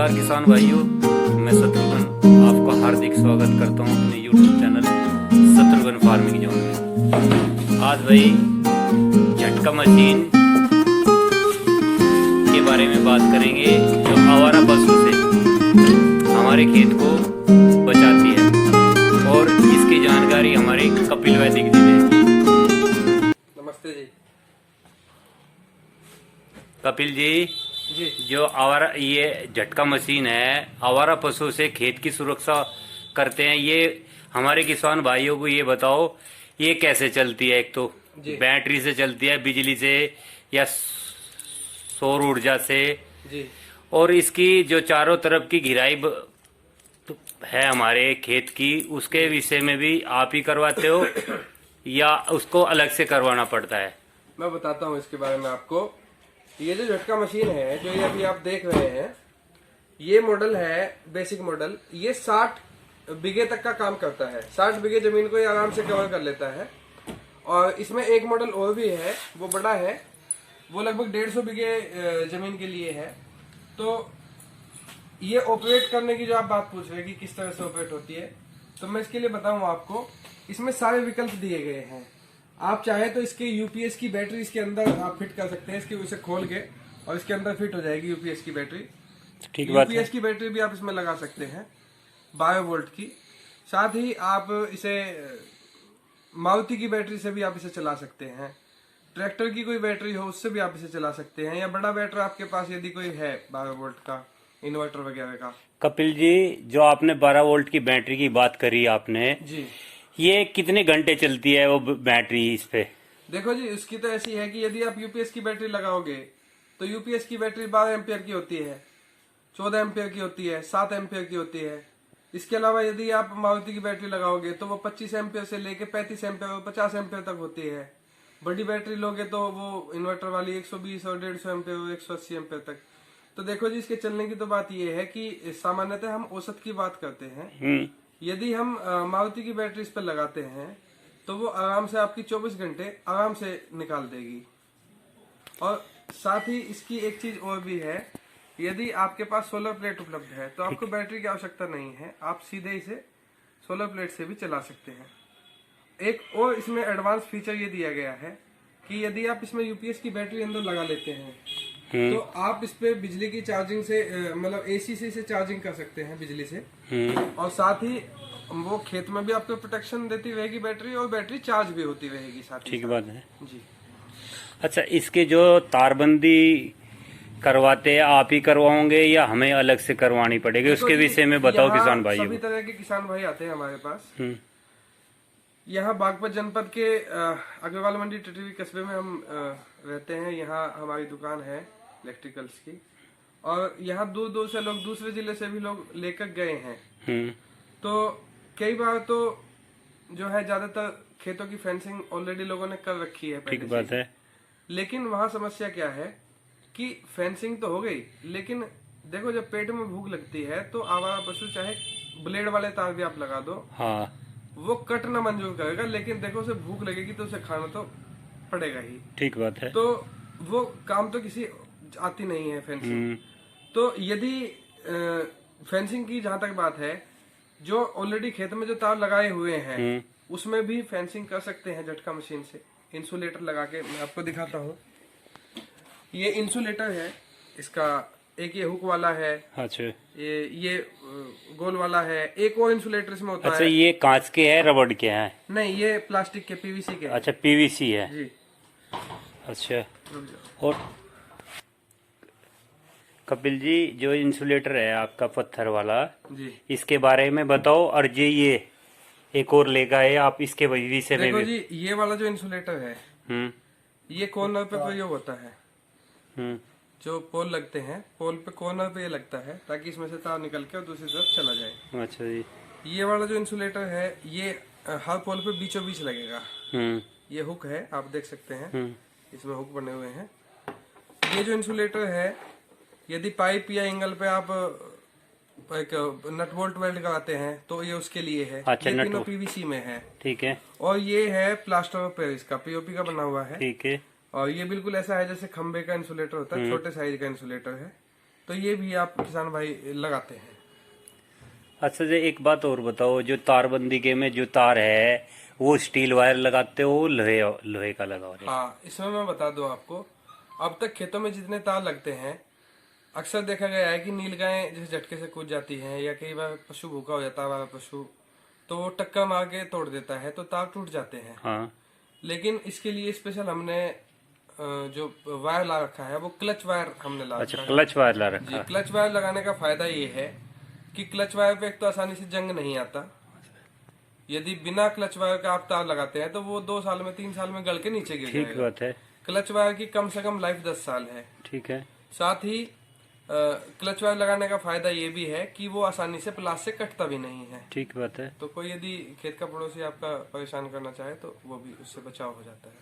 नमस्कार किसान भाइयों, मैं शत्रुघ्न आपका हार्दिक स्वागत करता हूं अपने YouTube channel Shatrughan farming zone में। आज भाई झटका मशीन के बारे में बात करेंगे जो आवारा पशु से हमारे खेत को बचाती है और इसकी जानकारी हमारे कपिल वैदिक जी देंगे। नमस्ते जी। कपिल जी, जो आवारा ये झटका मशीन है आवारा पशु से खेत की सुरक्षा करते हैं, ये हमारे किसान भाइयों को ये बताओ ये कैसे चलती है। एक तो बैटरी से चलती है, बिजली से या सौर ऊर्जा से जी। और इसकी जो चारों तरफ की घिराई है हमारे खेत की, उसके विषय में भी आप ही करवाते हो या उसको अलग से करवाना पड़ता है? मैं बताता हूँ इसके बारे में आपको। ये जो झटका मशीन है जो ये अभी आप देख रहे हैं, ये मॉडल है बेसिक मॉडल। ये 60 बीघे तक का काम करता है। 60 बीघे जमीन को ये आराम से कवर कर लेता है। और इसमें एक मॉडल और भी है, वो बड़ा है, वो लगभग 150 बीघे जमीन के लिए है। तो ये ऑपरेट करने की जो आप बात पूछ रहे हैं कि किस तरह से ऑपरेट होती है, तो मैं इसके लिए बताऊं आपको। इसमें सारे विकल्प दिए गए हैं। आप चाहे तो इसके यूपीएस की बैटरी इसके अंदर आप फिट कर सकते हैं, इसके उसे खोल के, और इसके अंदर फिट हो जाएगी यूपीएस की बैटरी। ठीक बात है। यूपीएस की बैटरी भी आप इसमें लगा सकते हैं 12 वोल्ट की। साथ ही आप इसे मारुति की बैटरी से भी आप इसे चला सकते हैं। ट्रैक्टर की कोई बैटरी हो उससे भी आप इसे चला सकते हैं, या बड़ा बैटरी आपके पास यदि कोई है 12 वोल्ट का इन्वर्टर वगैरह का। कपिल जी, जो आपने 12 वोल्ट की बैटरी की बात करी आपने जी, ये कितने घंटे चलती है वो बैटरी इस पे? देखो जी, उसकी तो ऐसी है कि यदि आप यूपीएस की बैटरी लगाओगे तो यूपीएस की बैटरी 12 एम्पियर की होती है, 14 एम्पियर की होती है, 7 एम्पियर की होती है। इसके अलावा यदि आप मारुति की बैटरी लगाओगे तो वो 25 एम्पियर से लेके 35 एम्पियर और 50 एम्पियर तक होती है। बड़ी बैटरी लोगे तो वो इन्वर्टर वाली 120 और 150 एम्पियर और 180 एम्पियर तक। तो देखो जी, इसके चलने की तो बात ये है कि सामान्यतः हम औसत की बात करते हैं। यदि हम मारुति की बैटरी इस पर लगाते हैं तो वो आराम से आपकी 24 घंटे आराम से निकाल देगी। और साथ ही इसकी एक चीज और भी है, यदि आपके पास सोलर प्लेट उपलब्ध है तो आपको बैटरी की आवश्यकता नहीं है, आप सीधे इसे सोलर प्लेट से भी चला सकते हैं। एक और इसमें एडवांस फीचर ये दिया गया है कि यदि आप इसमें यूपीएस की बैटरी अंदर लगा लेते हैं तो आप इस पे बिजली की चार्जिंग से मतलब एसी से इसे चार्जिंग कर सकते हैं बिजली से। और साथ ही वो खेत में भी आपको प्रोटेक्शन देती रहेगी बैटरी, और बैटरी चार्ज भी होती रहेगी साथ ही। ठीक बात है जी। अच्छा, इसके जो तारबंदी करवाते हैं आप ही करवाओगे या हमें अलग से करवानी पड़ेगी? उसके विषय में बताओ किसान भाई। सभी तरह के किसान भाई आते हैं हमारे पास। यहाँ बागपत जनपद के अग्रवाल मंडी टिटवी कस्बे में हम रहते हैं। यहाँ हमारी दुकान है इलेक्ट्रिकल्स की, और यहाँ दूर दूर से लोग, दूसरे जिले से भी लोग लेकर गए हैं। तो कई बार तो जो है ज्यादातर खेतों की फेंसिंग ऑलरेडी लोगों ने कर रखी है पहले। ठीक बात है। लेकिन वहाँ समस्या क्या है कि फेंसिंग तो हो गई, लेकिन देखो जब पेट में भूख लगती है तो आवारा पशु चाहे ब्लेड वाले तार भी आप लगा दो, हाँ, वो कट ना मंजूर करेगा, लेकिन देखो उसे भूख लगेगी तो उसे खाना तो पड़ेगा ही। ठीक बात है। तो वो काम तो किसी आती नहीं है फेंसिंग। तो यदि फेंसिंग की जहां तक बात है, जो ऑलरेडी खेत में जो तार लगाए हुए हैं उसमें भी फेंसिंग कर सकते हैं झटका मशीन से। इंसुलेटर लगा के मैं आपको दिखाता हूँ। ये इंसुलेटर है इसका, एक ये हुक वाला है। अच्छा, ये गोल वाला है। एक और इंसुलेटर इसमें होता है। अच्छा, ये कांच के है, रबड़ के हैं? नहीं, ये प्लास्टिक के, पीवीसी के। अच्छा, पीवीसी है जी। अच्छा, और कपिल जी, जो इंसुलेटर है आपका पत्थर वाला जी, इसके बारे में बताओ। और जी ये एक और लेगा है आप, इसके विषय में। देखो जी, ये वाला जो इंसुलेटर है ये कॉर्नर पे प्रयोग होता है। जो पोल लगते हैं, पोल पे कॉर्नर पे ये लगता है ताकि इसमें से तार निकल के और दूसरी तरफ चला जाए। अच्छा जी। ये वाला जो इंसुलेटर है ये हर पोल पे बीचों बीच लगेगा। ये हुक है, आप देख सकते हैं इसमें हुक बने हुए हैं। ये जो इंसुलेटर है, यदि पाइप या एंगल पे आप एक नट बोल्ट वेल्ड कराते हैं तो ये उसके लिए है। अच्छा, ये तीनों पीवीसी में है। ठीक है। और ये है प्लास्टर ऑफ पेरिस का, पीओपी का बना हुआ है। ठीक है। और ये बिल्कुल ऐसा है जैसे खंबे का इंसुलेटर होता है, छोटे साइज का इंसुलेटर है। तो ये भी आप किसान भाई लगाते हैं। अच्छा जी, एक बात और बताओ, जो तारबंदी के में जो तार है वो स्टील वायर लगाते हो, लोहे लोहे का लगाओ रे? हाँ, इसमें मैं बता दूं आपको, अब तक खेतों में जितने तार लगते हैं, अक्सर देखा गया है कि नीलगायें जैसे झटके से कूद जाती हैं, या कई बार पशु भूखा हो जाता है हमारा पशु, तो वो टक्कर मार के तोड़ देता है, तो तार टूट जाते हैं। हाँ। लेकिन इसके लिए स्पेशल हमने जो वायर ला रखा है वो क्लच वायर हमने ला अच्छा, रखा है। क्लच वायर ला जी, रखा। क्लच वायर लगाने का फायदा ये है कि क्लच वायर पे एक तो आसानी से जंग नहीं आता। यदि बिना क्लच वायर का आप तार लगाते हैं तो वो 2 साल में 3 साल में गल के नीचे गिर ठीक जाएगा। बात है। क्लच वायर की कम से कम लाइफ 10 साल है। ठीक है। साथ ही क्लच वायर लगाने का फायदा ये भी है कि वो आसानी से प्लास से कटता भी नहीं है। ठीक बात है। तो कोई यदि खेत का पड़ोसी आपका परेशान करना चाहे तो वो भी उससे बचाव हो जाता है।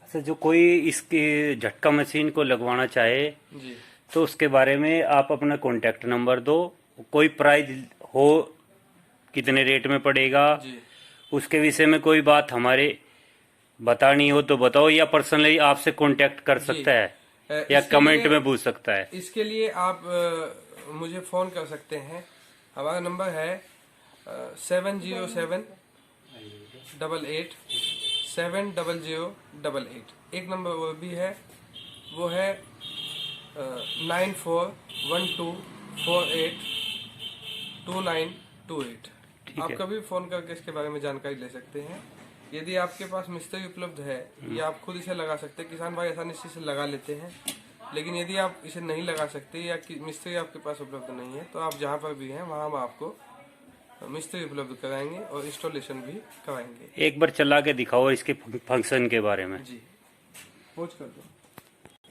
अच्छा, जो कोई इसके झटका मशीन को लगवाना चाहे जी तो उसके बारे में आप अपना कॉन्टेक्ट नंबर दो, कोई प्राइस हो, कितने रेट में पड़ेगा, जी उसके विषय में कोई बात हमारे बतानी हो तो बताओ, या पर्सनली आपसे कांटेक्ट कर सकता है, या इसके कमेंट लिए- में पूछ सकता है। इसके लिए आप मुझे फोन कर सकते हैं। हमारा नंबर है 70788 एक नंबर वो भी है, वो है 9412482928। आप है। कभी फोन करके इसके बारे में जानकारी ले सकते हैं। यदि आपके पास मिस्त्री उपलब्ध है या आप खुद इसे लगा सकते हैं, किसान भाई आसानी से इसे लगा लेते हैं। लेकिन यदि आप इसे नहीं लगा सकते या मिस्त्री आपके पास उपलब्ध नहीं है तो आप जहाँ पर भी हैं वहाँ हम आपको मिस्त्री उपलब्ध कराएंगे और इंस्टॉलेशन भी कराएंगे। एक बार चला के दिखाओ इसके फंक्शन के बारे में। जी, पहुँच कर दो।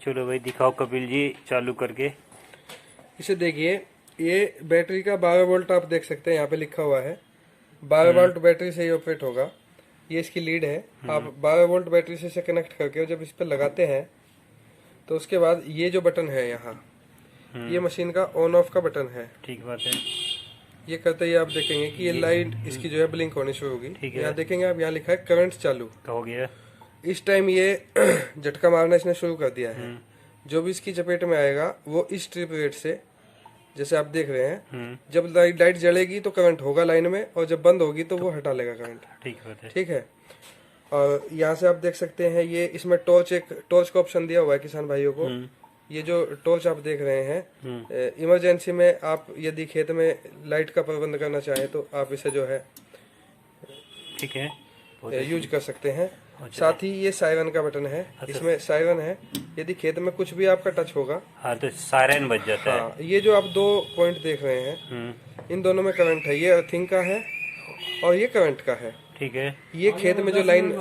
चलो भाई दिखाओ कपिल जी, चालू करके। इसे देखिए, ये बैटरी का 12 वोल्ट आप देख सकते हैं, यहाँ पे लिखा हुआ है 12 वोल्ट बैटरी से ये ऑपरेट होगा। ये इसकी लीड है। आप 12 वोल्ट बैटरी से इसे कनेक्ट करके जब इस पे लगाते हैं तो उसके बाद ये जो बटन है यहाँ, ये मशीन का ऑन ऑफ का बटन है। ठीक बात है। ये करते ही आप देखेंगे कि ये लाइट इसकी जो है ब्लिंक होनी शुरू होगी। ठीक है। यहाँ देखेंगे आप, यहाँ लिखा है करंट चालू। हो गया। इस टाइम ये झटका मारना इसने शुरू कर दिया है। जो भी इसकी चपेट में आएगा वो इस ट्रिप रेट से, जैसे आप देख रहे हैं, जब लाइट जलेगी तो करंट होगा लाइन में, और जब बंद होगी तो वो हटा लेगा करंट। ठीक बात है। ठीक है। और यहाँ से आप देख सकते हैं, ये इसमें टॉर्च का ऑप्शन दिया हुआ है किसान भाइयों को। ये जो टॉर्च आप देख रहे हैं, इमरजेंसी में आप यदि खेत में लाइट का प्रबंध करना चाहे तो आप इसे जो है ठीक है, यूज कर सकते हैं। साथ ही ये सायरन का बटन है। इसमें सायरन है, यदि खेत में कुछ भी आपका टच होगा, हाँ तो सायरन बज जाता है। हाँ, ये जो आप 2 पॉइंट देख रहे हैं, इन दोनों में करंट है। ये अर्थिंग का है और ये करंट का है। ठीक है। ये खेत में जो लाइन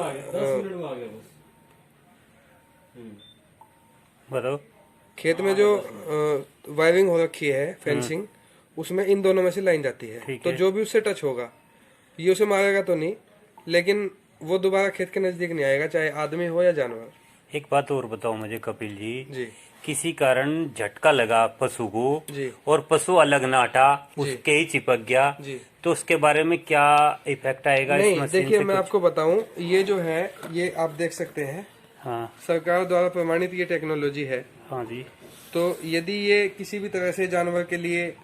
बताओ। खेत में जो वायरिंग हो रखी है, फेंसिंग, उसमें इन दोनों में से लाइन जाती है। तो जो भी उससे टच होगा, ये उसे मारेगा तो नहीं, लेकिन वो दोबारा खेत के नजदीक नहीं आएगा, चाहे आदमी हो या जानवर। एक बात और बताओ मुझे कपिल जी जी, किसी कारण झटका लगा पशु को जी और पशु अलग ना हटा, उसके ही चिपक गया, जी, तो उसके बारे में क्या इफेक्ट आएगा इस नहीं, मशीन देखिए से? मैं आपको बताऊं, ये जो है, ये आप देख सकते हैं, हाँ सरकार द्वारा प्रमाणित ये टेक्नोलॉजी है। हाँ जी। तो यदि ये किसी भी तरह से जानवर के लिए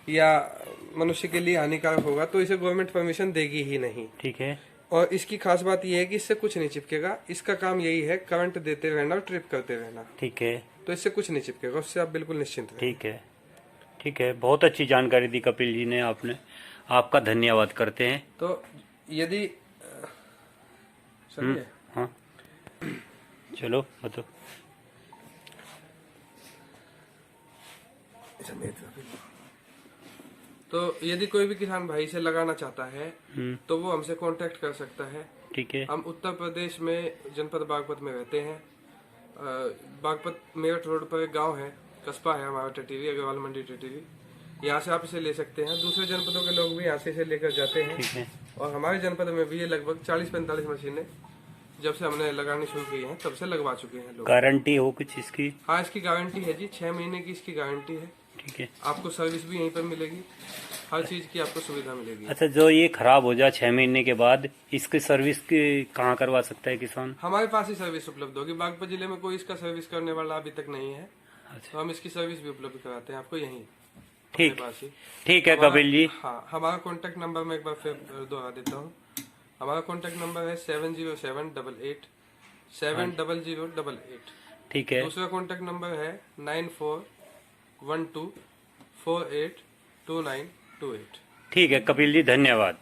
या मनुष्य के लिए हानिकारक होगा तो इसे गवर्नमेंट परमिशन देगी ही नहीं। ठीक है। और इसकी खास बात यह है कि इससे कुछ नहीं चिपकेगा। इसका काम यही है करंट देते रहना और ट्रिप करते रहना। ठीक है। तो इससे कुछ नहीं चिपकेगा, उससे आप बिल्कुल निश्चिंत रहें। ठीक है। ठीक है, बहुत अच्छी जानकारी दी कपिल जी ने आपने, आपका धन्यवाद करते हैं। तो यदि चलिए, हाँ चलो बताओ। तो यदि कोई भी किसान भाई से लगाना चाहता है तो वो हमसे कांटेक्ट कर सकता है। ठीक है। हम उत्तर प्रदेश में जनपद बागपत में रहते हैं। बागपत मेरठ रोड पर एक गांव है, कस्बा है हमारा, टिटिरी, अग्रवाल मंडी टिटिरी। यहाँ से आप इसे ले सकते हैं। दूसरे जनपदों के लोग भी यहाँ से इसे लेकर जाते हैं। ठीक है। और हमारे जनपद में भी ये लगभग 40-45 मशीनें जब से हमने लगानी शुरू की हैं तब से लगवा चुके हैं लोग। गारंटी हो कुछ इसकी? हाँ, इसकी गारंटी है जी, 6 महीने की इसकी गारंटी है। ठीक है। आपको सर्विस भी यहीं पर मिलेगी, हर चीज की आपको सुविधा मिलेगी। अच्छा, जो ये खराब हो जाए 6 महीने के बाद, इसकी सर्विस की कहाँ करवा सकता है किसान? हमारे पास ही सर्विस उपलब्ध होगी। बागपत जिले में कोई इसका सर्विस करने वाला अभी तक नहीं है। तो हम इसकी सर्विस भी उपलब्ध कराते हैं आपको यहीं ठीक अपने पास ही। ठीक है कपिल जी। हाँ, हमारा कॉन्टेक्ट नंबर मैं एक बार फिर दोहरा देता हूँ। हमारा कॉन्टेक्ट नंबर है 7078870088। ठीक है दूसरा कॉन्टेक्ट नंबर है 9412482928। ठीक है कपिल जी, धन्यवाद।